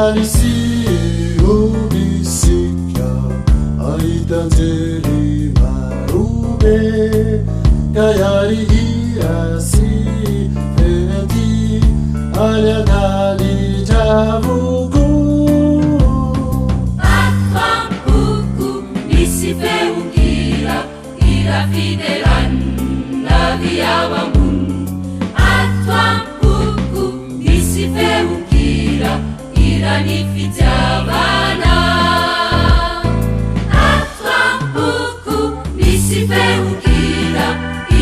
Alisi ubisika aitanzeli marube kayari hiasi feti alyadali javugu Atwampuku nisifeukira irafideran naviawamun Atwampuku nisifeukira iranifitiavana Atwampuku nisifeukira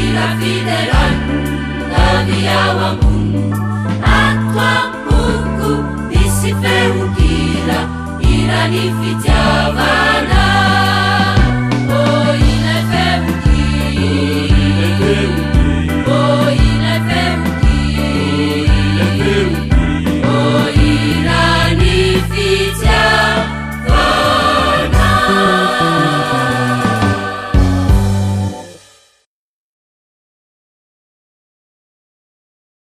irafideran naviawamun Atwampuku nisifeukira iranifitiavana